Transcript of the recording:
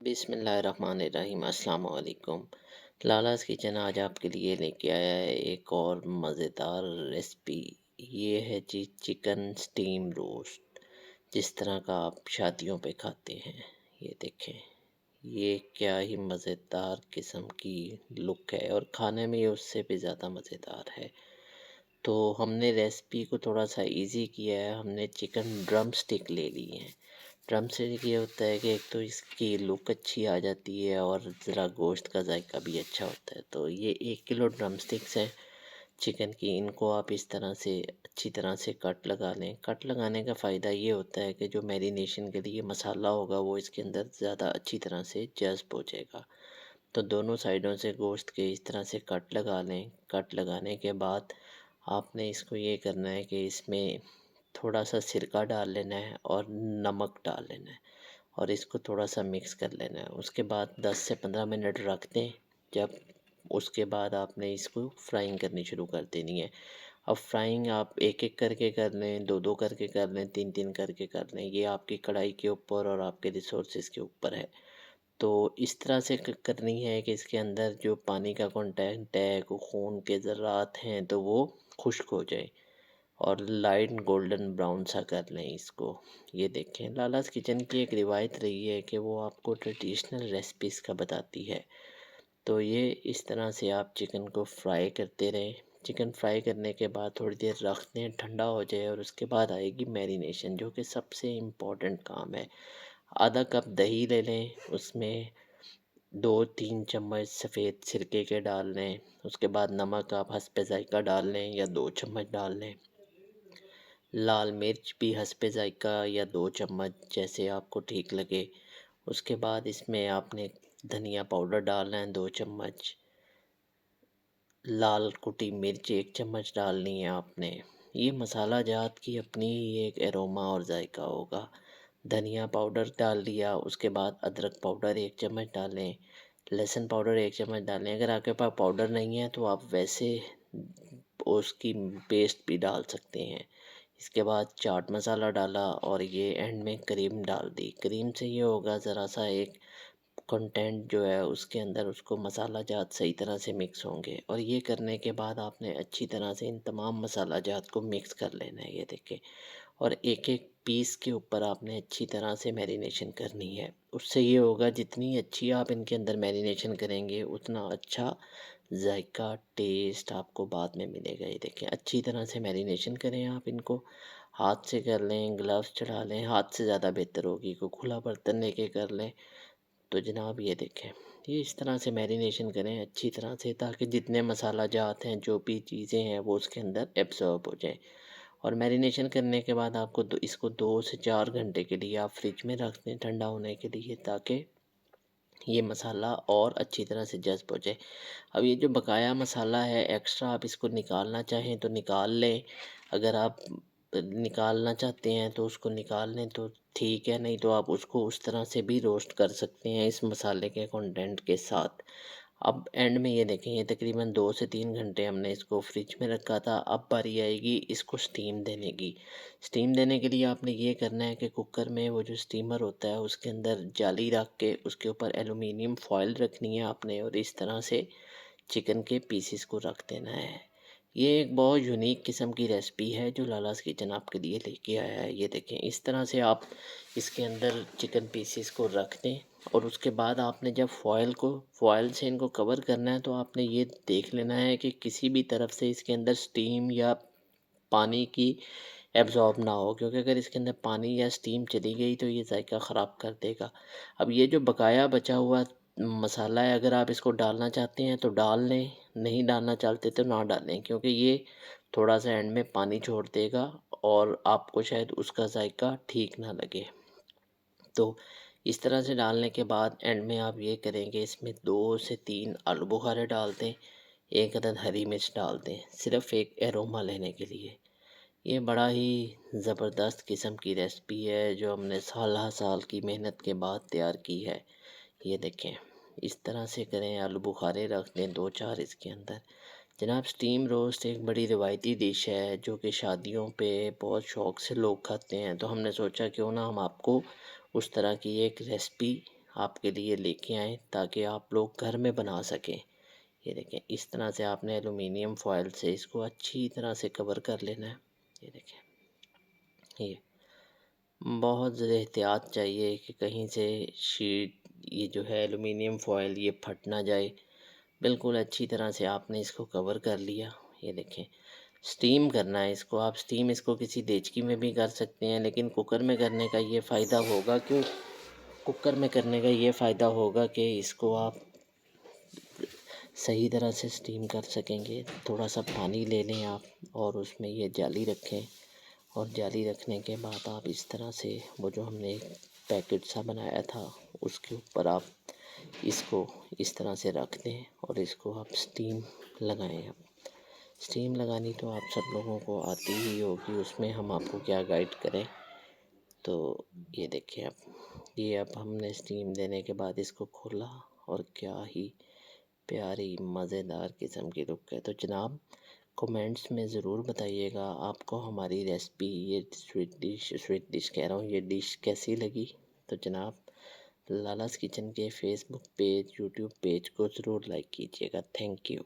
बिस्मिल्लाहिर्रहमानिर्रहीम अस्सलाम वालेकुम। लालास किचन आज आपके लिए लेके आया है एक और मज़ेदार रेसिपी। ये है जी चिकन स्टीम रोस्ट, जिस तरह का आप शादियों पे खाते हैं। ये देखें, ये क्या ही मज़ेदार किस्म की लुक है और खाने में ये उससे भी ज़्यादा मज़ेदार है। तो हमने रेसिपी को थोड़ा सा इजी किया है। हमने चिकन ड्रम स्टिक ले ली है। ड्रम स्टिक ये होता है कि एक तो इसकी लुक अच्छी आ जाती है और ज़रा गोश्त का जायका भी अच्छा होता है। तो ये 1 किलो ड्रम स्टिक्स हैं चिकन की। इनको आप इस तरह से अच्छी तरह से कट लगा लें। कट लगाने का फ़ायदा ये होता है कि जो मैरिनेशन के लिए मसाला होगा वो इसके अंदर ज़्यादा अच्छी तरह से जज़्ब हो जाएगा। तो दोनों साइडों से गोश्त के इस तरह से कट लगा लें। कट लगाने के बाद आपने इसको ये करना है कि इसमें थोड़ा सा सिरका डाल लेना है और नमक डाल लेना है और इसको थोड़ा सा मिक्स कर लेना है। उसके बाद 10 से 15 मिनट रख दें। जब उसके बाद आपने इसको फ्राइंग करनी शुरू कर देनी है। अब फ्राइंग आप एक एक करके कर लें, दो दो करके कर लें, तीन तीन करके कर लें। ये आपकी कढ़ाई के ऊपर और आपके रिसोर्सेज के ऊपर है। तो इस तरह से करनी है कि इसके अंदर जो पानी का कंटेंट है, खून के ज़र्रात हैं, तो वो खुश्क हो जाए और लाइट गोल्डन ब्राउन सा कर लें इसको। ये देखें, लालास किचन की एक रिवायत रही है कि वो आपको ट्रेडिशनल रेसिपीज़ का बताती है। तो ये इस तरह से आप चिकन को फ्राई करते रहें। चिकन फ्राई करने के बाद थोड़ी देर रख दें, ठंडा हो जाए और उसके बाद आएगी मैरिनेशन, जो कि सबसे इम्पोर्टेंट काम है। आधा कप दही ले लें, उसमें 2-3 चम्मच सफ़ेद सिरके के डाल लें। उसके बाद नमक आप हस्बे ज़ायक़ा डाल लें या 2 चम्मच डाल लें। लाल मिर्च भी हस्बे ज़ायक़ा या 2 चम्मच, जैसे आपको ठीक लगे। उसके बाद इसमें आपने धनिया पाउडर डालना है 2 चम्मच। लाल कुटी मिर्च 1 चम्मच डालनी है आपने। ये मसाला जात की अपनी ही एक एरोमा और जायका होगा। धनिया पाउडर डाल दिया, उसके बाद अदरक पाउडर 1 चम्मच डालें। लहसुन पाउडर 1 चम्मच डालें। अगर आपके पास पाउडर नहीं है तो आप वैसे उसकी पेस्ट भी डाल सकते हैं। इसके बाद चाट मसाला डाला और ये एंड में क्रीम डाल दी। क्रीम से ये होगा ज़रा सा एक कंटेंट जो है उसके अंदर उसको मसाला जात सही तरह से मिक्स होंगे। और ये करने के बाद आपने अच्छी तरह से इन तमाम मसाला जात को मिक्स कर लेना है। ये देखें, और एक एक पीस के ऊपर आपने अच्छी तरह से मैरिनेशन करनी है। उससे ये होगा जितनी अच्छी आप इनके अंदर मैरिनेशन करेंगे उतना अच्छा जायका टेस्ट आपको बाद में मिलेगा। ये देखें, अच्छी तरह से मैरिनेशन करें आप इनको। हाथ से कर लें, ग्लव्स चढ़ा लें, हाथ से ज़्यादा बेहतर होगी। कोई खुला बर्तन लेके कर लें। तो जनाब ये देखें, ये इस तरह से मैरिनेशन करें अच्छी तरह से, ताकि जितने मसाला जात हैं, जो भी चीज़ें हैं, वो उसके अंदर एब्ज़ॉर्ब हो जाए। और मैरिनेशन करने के बाद आपको इसको 2 से 4 घंटे के लिए आप फ्रिज में रख दें ठंडा होने के लिए, ताकि ये मसाला और अच्छी तरह से जज़्ब हो जाए। अब ये जो बकाया मसाला है एक्स्ट्रा, आप इसको निकालना चाहें तो निकाल लें। अगर आप निकालना चाहते हैं तो उसको निकाल लें तो ठीक है, नहीं तो आप उसको उस तरह से भी रोस्ट कर सकते हैं इस मसाले के कंटेंट के साथ। अब एंड में ये देखें, ये तकरीबन 2 से 3 घंटे हमने इसको फ्रिज में रखा था। अब बारी आएगी इसको स्टीम देने की। स्टीम देने के लिए आपने ये करना है कि कुकर में वो जो स्टीमर होता है उसके अंदर जाली रख के उसके ऊपर एलुमिनियम फॉयल रखनी है आपने, और इस तरह से चिकन के पीसेस को रख देना है। ये एक बहुत यूनिक किस्म की रेसिपी है जो लालास किचन आपके लिए लेके आया है। ये देखें, इस तरह से आप इसके अंदर चिकन पीसेस को रख दें और उसके बाद आपने जब फॉयल से इनको कवर करना है तो आपने ये देख लेना है कि किसी भी तरफ से इसके अंदर स्टीम या पानी की एब्ज़ॉर्ब ना हो, क्योंकि अगर इसके अंदर पानी या स्टीम चली गई तो ये जायका ख़राब कर देगा। अब ये जो बकाया बचा हुआ मसाला है, अगर आप इसको डालना चाहते हैं तो डाल लें, नहीं डालना चाहते तो ना डालें, क्योंकि ये थोड़ा सा एंड में पानी छोड़ देगा और आपको शायद उसका जायका ठीक ना लगे। तो इस तरह से डालने के बाद एंड में आप ये करेंगे, इसमें 2 से 3 आलू बुखारे डाल दें, एक अदद हरी मिर्च डाल दें, सिर्फ़ एक एरोमा लेने के लिए। ये बड़ा ही ज़बरदस्त किस्म की रेसिपी है जो हमने साल साल की मेहनत के बाद तैयार की है। ये देखें, इस तरह से करें, आलू बुखारे रख दें 2-4 इसके अंदर। जनाब, स्टीम रोस्ट एक बड़ी रिवायती डिश है जो कि शादियों पे बहुत शौक़ से लोग खाते हैं। तो हमने सोचा क्यों ना हम आपको उस तरह की एक रेसिपी आपके लिए लेके आए ताकि आप लोग घर में बना सकें। ये देखें, इस तरह से आपने एलुमिनियम फॉयल से इसको अच्छी तरह से कवर कर लेना है। ये देखें, ये बहुत एहतियात चाहिए कि कहीं से शीट ये जो है एलुमिनियम फॉयल ये फट ना जाए। बिल्कुल अच्छी तरह से आपने इसको कवर कर लिया। ये देखें, स्टीम करना है इसको। आप स्टीम इसको किसी देचकी में भी कर सकते हैं, लेकिन कुकर में करने का ये फ़ायदा होगा कि इसको आप सही तरह से स्टीम कर सकेंगे। थोड़ा सा पानी ले लें आप और उसमें ये जाली रखें, और जाली रखने के बाद आप इस तरह से वो जो हमने एक पैकेट सा बनाया था उसके ऊपर आप इसको इस तरह से रख दें और इसको आप स्टीम लगाएं। अब स्टीम लगानी तो आप सब लोगों को आती ही होगी, उसमें हम आपको क्या गाइड करें। तो ये देखिए, अब हमने स्टीम देने के बाद इसको खोला और क्या ही प्यारी मज़ेदार किस्म की लुक है। तो जनाब, कमेंट्स में ज़रूर बताइएगा आपको हमारी रेसिपी, ये स्वीट डिश कह रहा हूँ, ये डिश कैसी लगी। तो जनाब, लालास किचन के फेसबुक पेज, यूट्यूब पेज को ज़रूर लाइक कीजिएगा। Thank you.